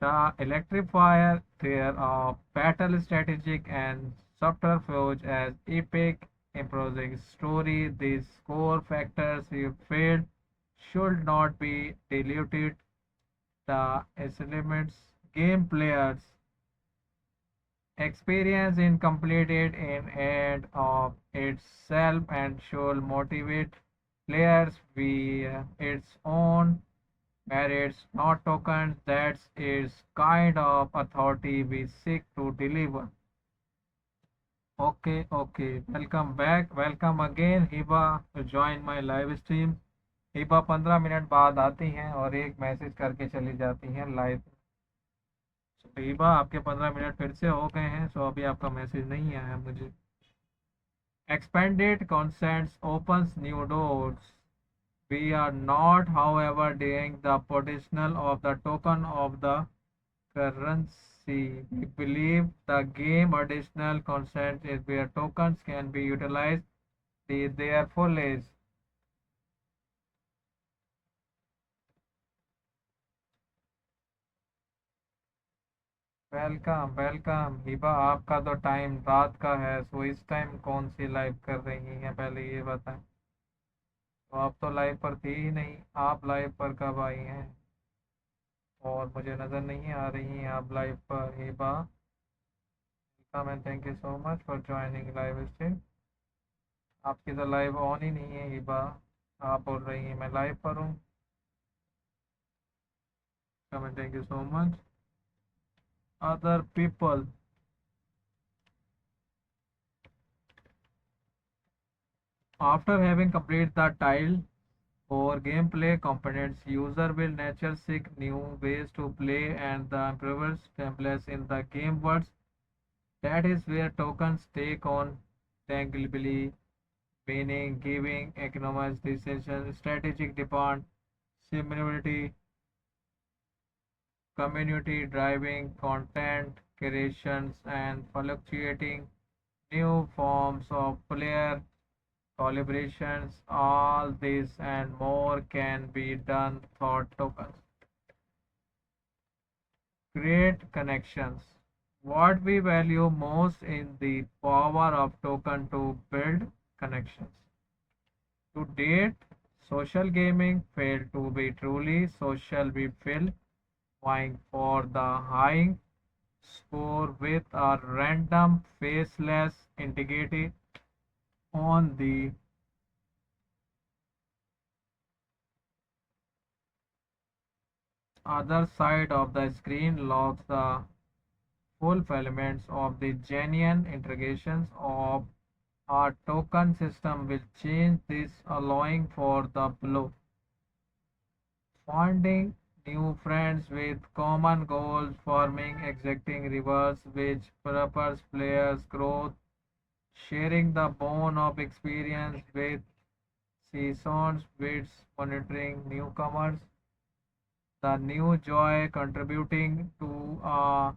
[SPEAKER 1] The electrifier there are battle strategic and subterfuge as epic imposing story. These core factors you failed should not be diluted. The elements game players experience in completed in and of itself and should motivate players via its own merits, not tokens. That is kind of authority we seek to deliver. Okay, okay. Welcome back. Welcome again, Hiba to join my live stream. Hiba 15 minute बाद आती हैं और एक message करके चली जाती हैं live. तो हिबा आपके 15 मिनट फिर से हो गए हैं. सो अभी आपका मैसेज नहीं आया मुझे. Expanded consents opens new doors. We are not, however, doing the potential of the token of the currency. We believe the game additional consent is where tokens can be utilized to their fullest. Welcome welcome Hiba. आपका तो time रात का है. सो इस time कौन सी live कर रही हैं पहले ये बताएं. तो आप तो लाइव पर थी ही नहीं. आप लाइव पर कब आई हैं और मुझे नज़र नहीं आ रही हैं आप लाइव पर. Hiba welcome and thank you so much for joining live stream. आपकी तो लाइव ऑन ही नहीं है हिबा. आप बोल रही हैं मैं लाइव पर हूँ. Comment thank you so much. Other people after having completed the tile or gameplay components, user will naturally seek new ways to play and the improvers templates in the game worlds. That is where tokens take on tangibly meaning, giving economic decision, strategic demand, similarity, community driving content creations, and fluctuating new forms of player collaborations. All this and more can be done through tokens. Create connections. What we value most in the power of token to build connections. To date, social gaming failed to be truly social. We feel vying for the high score with a random faceless entity on the other side of the screen logs the fulfillments of the genuine integrations of our token system will change this, allowing for the below. Finding new friends with common goals, forming existing rewards which propels players' growth, sharing the bone of experience with seasons, bits, monitoring newcomers, the new joy contributing to a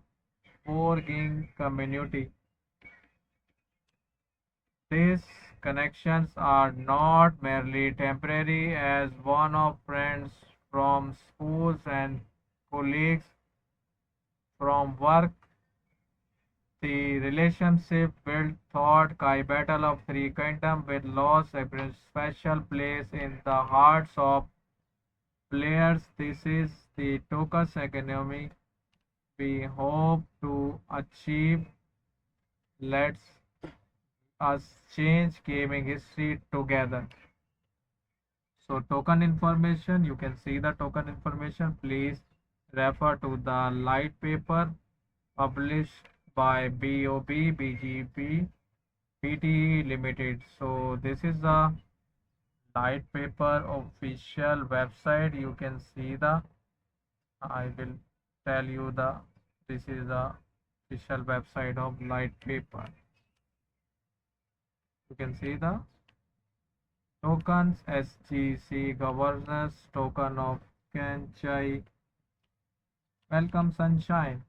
[SPEAKER 1] working community. These connections are not merely temporary, as one of friends from schools and colleagues from work. The relationship built thought Kai Battle of Three Kingdoms will lose a special place in the hearts of players. This is the Tokus economy we hope to achieve. Let's us change gaming history together. So token information, you can see the token information. Please refer to the light paper published by BOB BGP PTE Limited. So this is the light paper official website. You can see the, I will tell you the, this is the official website of light paper. You can see the tokens SGC governance token of Kanchai. Welcome Sunshine.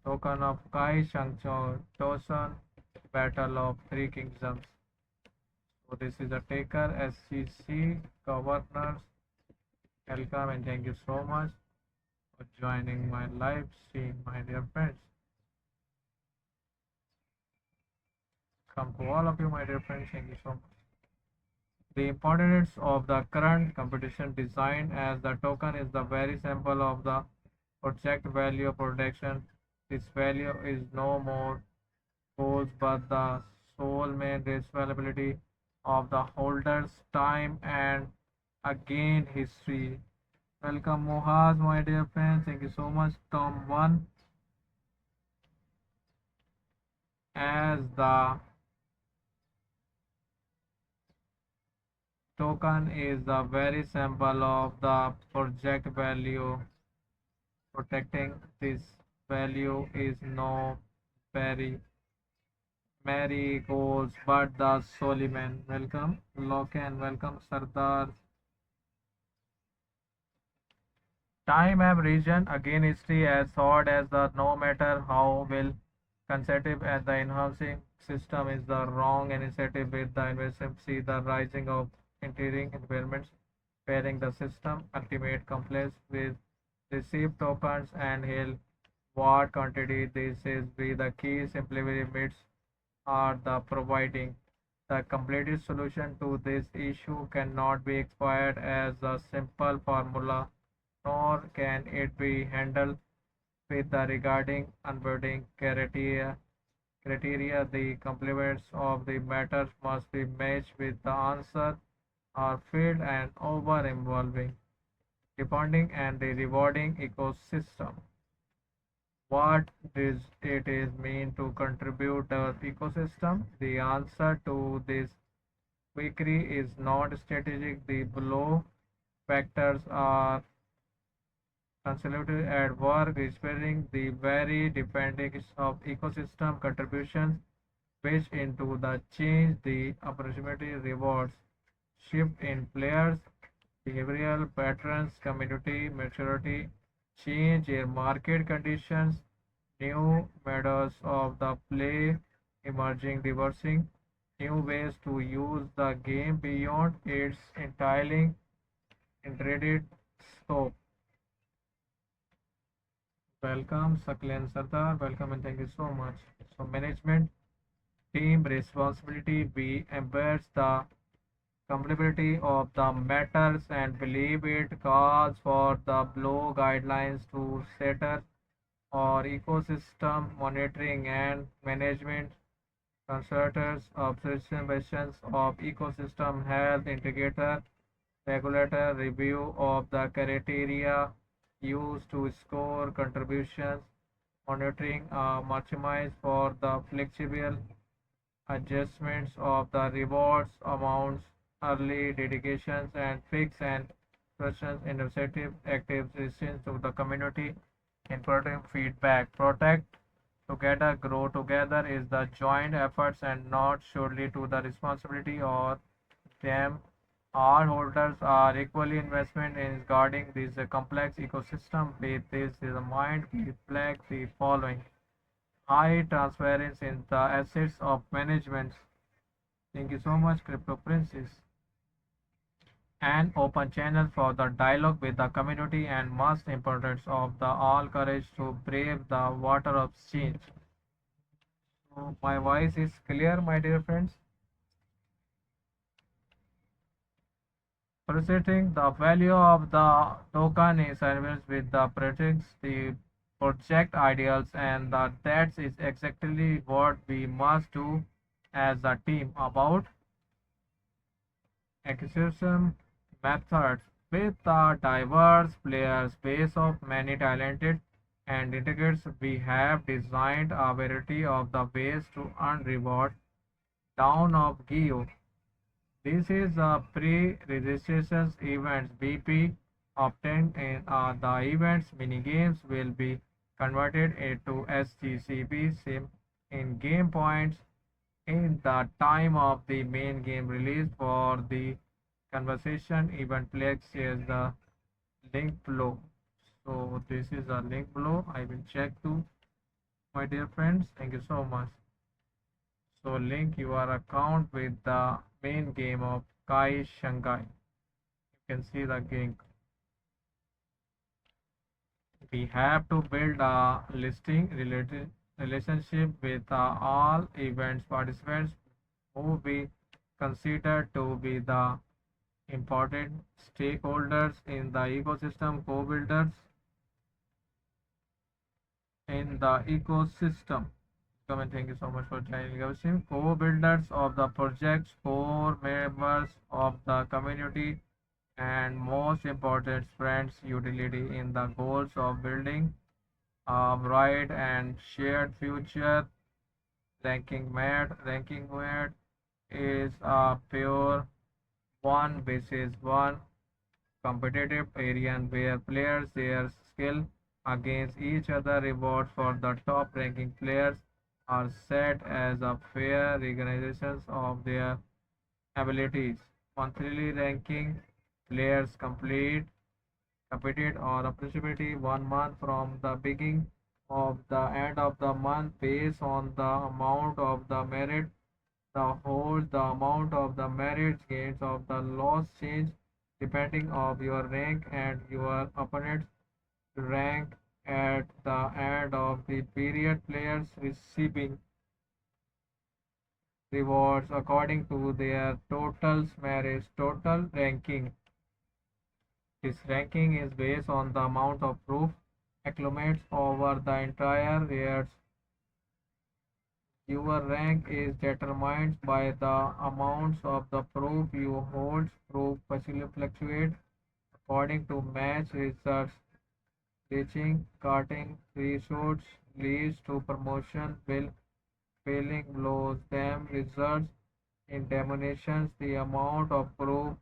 [SPEAKER 1] Token of Kai Shangcho Tosan Battle of Three Kingdoms. So this is a taker SGC governors. Welcome and thank you so much for joining my live stream, my dear friends. Come to all of you, my dear friends. Thank you so much. The importance of the current competition design as the token is the very symbol of the project value protection. This value is no more goals but the sole main responsibility of the holder's time and again history. Welcome Mohaz, my dear friends. Thank you so much. Tom 1 as the token is the very symbol of the project value. Protecting this value is no very merry goals but the Soliman. Welcome Loken, welcome Sardar. Time and region again history as thought as the no matter how well conservative as the enhancing system is the wrong initiative with the invasive see the rising of entering environments pairing the system ultimate complex with receive tokens and hail what quantity this is be the key simply limits are the providing the completed solution to this issue cannot be expired as a simple formula nor can it be handled with the regarding unbounding criteria. The complements of the matter must be matched with the answer or field and over involving depending and the rewarding ecosystem. What does it is mean to contribute the ecosystem? The answer to this query is not strategic. The below factors are consultative at work, inspiring the very dependence of ecosystem contributions which into the change the opportunity rewards, shift in players, behavioral patterns, community maturity, change in market conditions, new methods of the play, emerging reversing, new ways to use the game beyond its entirely intended scope. Welcome, Saklan Sardar. Welcome and thank you so much. So, management team responsibility. We embrace the compatibility of the matters and believe it calls for the below guidelines to set or ecosystem monitoring and management consultants observations of ecosystem health indicator regulator review of the criteria used to score contributions monitoring maximize for the flexible adjustments of the rewards amounts, early dedications, and fixed and questions initiative activities to the community, important feedback. Protect together, grow together is the joint efforts and not surely to the responsibility or them. All holders are equally investment in guarding this complex ecosystem. With this in mind, we reflect the following high transparency in the assets of management. Thank you so much, Crypto Princess. An open channel for the dialogue with the community and most importance of the all courage to brave the water of change. So my voice is clear, my dear friends. Presenting the value of the token is evidenced with the projects, the project ideals, and that is exactly what we must do as a team about acquisition methods with a diverse players base of many talented and integrators. We have designed a variety of the ways to earn reward down of Geo. This is a pre-registration events BP obtained in the events minigames will be converted into SGCP sim in game points in the time of the main game release for the conversation event plex is the link below. So this is a link below. I will check to my dear friends. Thank you so much. So link your account with the main game of Kai Shanghai. You can see the game. We have to build a listing related relationship with all events participants who we consider to be the important stakeholders in the ecosystem, co-builders in the ecosystem. Come and thank you so much for joining us. Co-builders of the projects, core members of the community, and most important friends utility in the goals of building a bright and shared future. Ranking mate is a pure one basis one competitive area where players share skill against each other. Rewards for the top ranking players are set as a fair recognition of their abilities. Monthly ranking players competed on opportunity 1 month from the beginning of the end of the month based on the amount of the merit the amount of the merit gains of the loss change depending of your rank and your opponent's rank at the end of the period. Players receiving rewards according to their totals merit total ranking. This ranking is based on the amount of proof accumulated over the entire years. Your rank is determined by the amounts of the proof you hold. Proof fluctuate according to match results. Reaching cutting thresholds leads to promotion, while failing blows them results in terminations. The amount of proof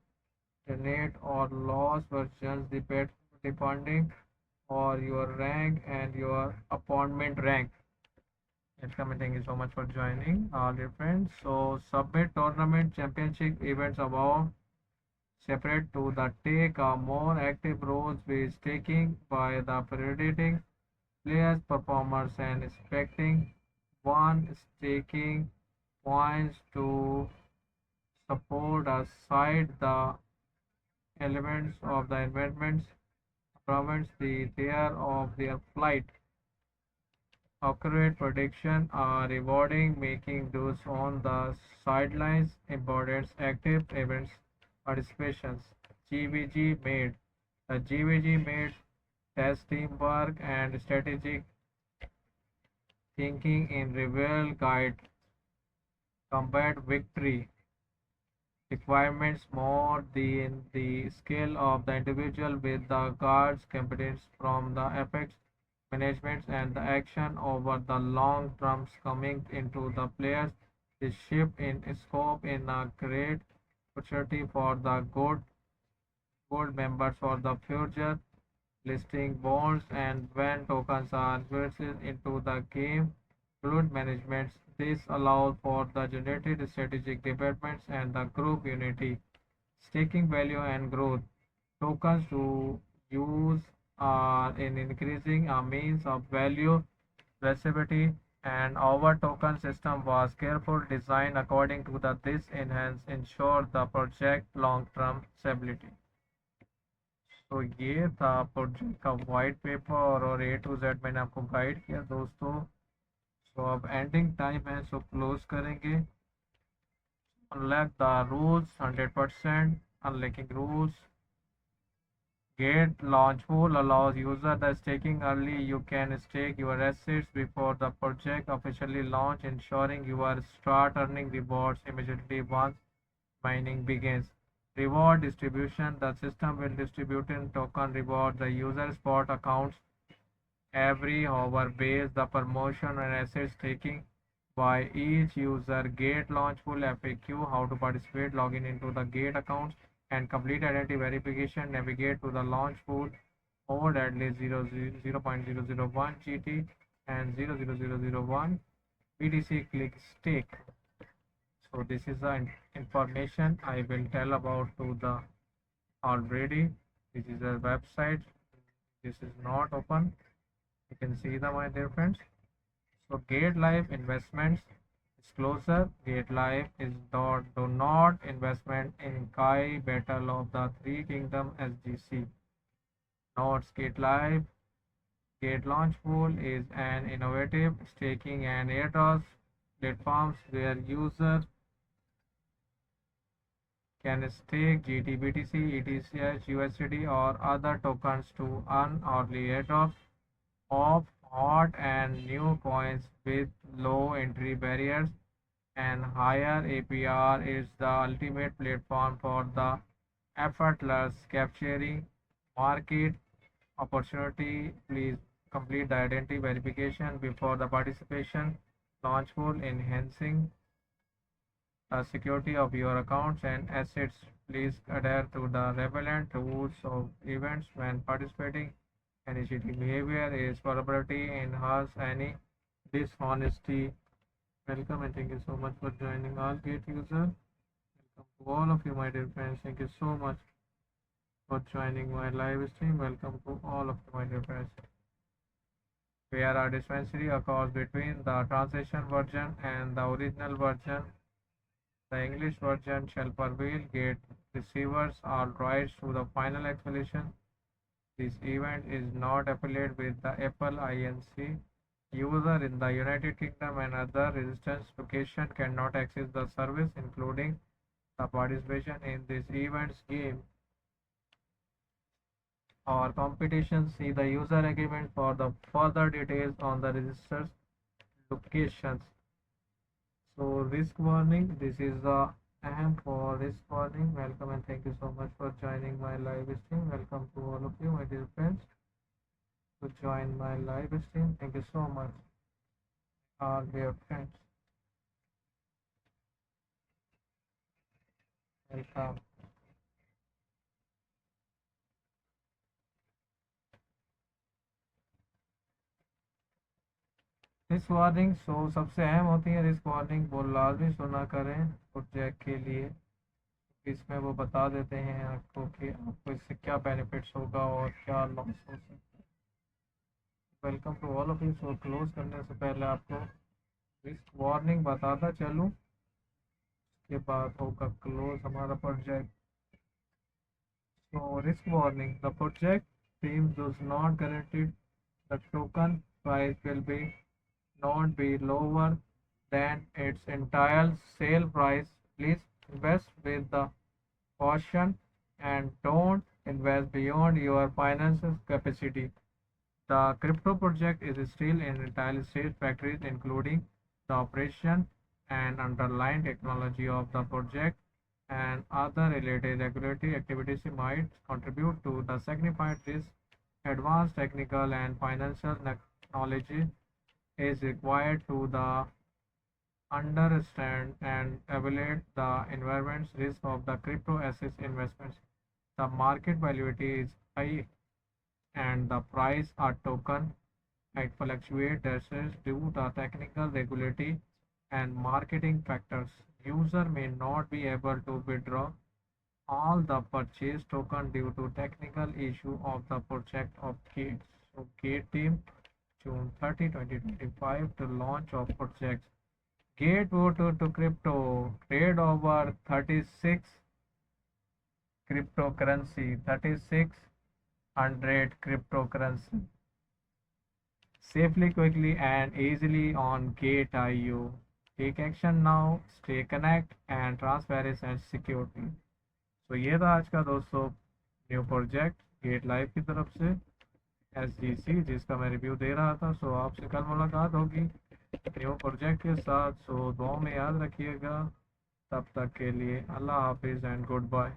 [SPEAKER 1] net or loss versions depending on your rank and your appointment rank. Welcome and thank you so much for joining all your friends. So submit tournament championship events above separate to the take a more active roles with taking by the predicting players performers and expecting one staking points to support aside the elements of the investments province the day of their flight. accurate prediction are rewarding, making those on the sidelines important active events participations. GVG made the GVG made test teamwork and strategic thinking in Referral guide combat victory requirements more than the skill of the individual with the guard's competence from the effects management and the action over the long terms coming into the players. This shift in scope in a great opportunity for the gold members for the future listing bonds and when tokens are inserted into the game fluid management. This allows for the generated strategic developments and the group unity, staking value and growth. Tokens to use are in increasing a means of value traceability and our token system was carefully designed according to the this enhance ensure the project long term stability. तो ये था project का white paper और ए to Z मैंने आपको guide किया दोस्तों. सो अब एंडिंग टाइम है सो क्लोज करेंगे. Unlock the rules 100%. Unlocking rules. Gate launch pool allows user the staking early. You can stake your assets before the project officially launch, ensuring you are start earning rewards immediately once mining begins. Reward distribution. The system will distribute in token reward the user spot accounts every hour based the promotion and asset staking by each user. Gate launch pool FAQ. How to participate. Login into the Gate accounts and complete identity verification. Navigate to the launch pool mode at least 0.001 GT and 00001 BTC. Click stake. So this is the information I will tell about to the already. This is a website. This is not open. You can see the my dear friends. So GateLive investments disclosure. GateLive is do not investment in Kai Battle of the Three Kingdom SGC. Notes. GateLive Gate Launch Pool is an innovative staking and airdrop platforms where users can stake GT, BTC, ETH, USDT or other tokens to earn early airdrops of hot and new coins with low entry barriers and higher APR. Is the ultimate platform for the effortless capturing market opportunity. Please complete the identity verification before the participation. Launch pool enhancing the security of your accounts and assets. Please adhere to the relevant rules of events when participating. Any cheating behavior is probability enhance any dishonesty. Welcome and thank you so much for joining all Gate user. Welcome to all of you my dear friends. Thank you so much for joining my live stream. Welcome to all of you my dear friends. Where our dispensary occurs between the translation version and the original version. The English version shall prevail. Gate receivers are rights to the final explanation. This event is not affiliated with the Apple Inc. User in the United Kingdom and other residence location cannot access the service, including the participation in this event's game or competition. See the user agreement for the further details on the registered locations. So risk warning. This is the ahem for risk warning. Welcome and thank you so much for joining my live stream. Welcome to all of you my dear friends to join my live stream. Thank you so much all dear friends. Welcome. Risk warning. So सबसे अहम होती है risk warning. वो लाजमी सुना करें project के लिए. इसमें वो बता देते हैं आपको कि आपको इससे क्या बेनिफिट्स होगा और क्या लॉस हो सकता है. Welcome to all of you. So close करने से पहले आपको रिस्क वार्निंग बताता चलूँ, के बाद होगा क्लोज हमारा project. So risk warning. The project team does not guarantee the token price will be not be lower than its entire sale price. Please invest with the caution and don't invest beyond your financial capacity. The crypto project is still in entirely stage factories, including the operation and underlying technology of the project and other related regulatory activities might contribute to the significant risk. Advanced technical and financial knowledge is required to the understand and evaluate the environment's risk of the crypto assets investments. The market volatility is high and the price or token might fluctuate due to technical regulatory and marketing factors. User may not be able to withdraw all the purchase token due to technical issue of the project of Gate. So Gate team June 30, 2025 to launch of projects. Gate voted to crypto trade over 36 cryptocurrency 3600 cryptocurrency safely, quickly, and easily on Gate.io. Take action now, stay connect, and transparency and security. तो ये था आज का दोस्तों new project gate live की तरफ से SGC जिसका मैं रिव्यू दे रहा था। सो आपसे कल मुलाकात होगी न्यू प्रोजेक्ट के साथ। सो दुआ में याद रखिएगा। तब तक के लिए अल्लाह हाफिज़ एंड गुड बाय।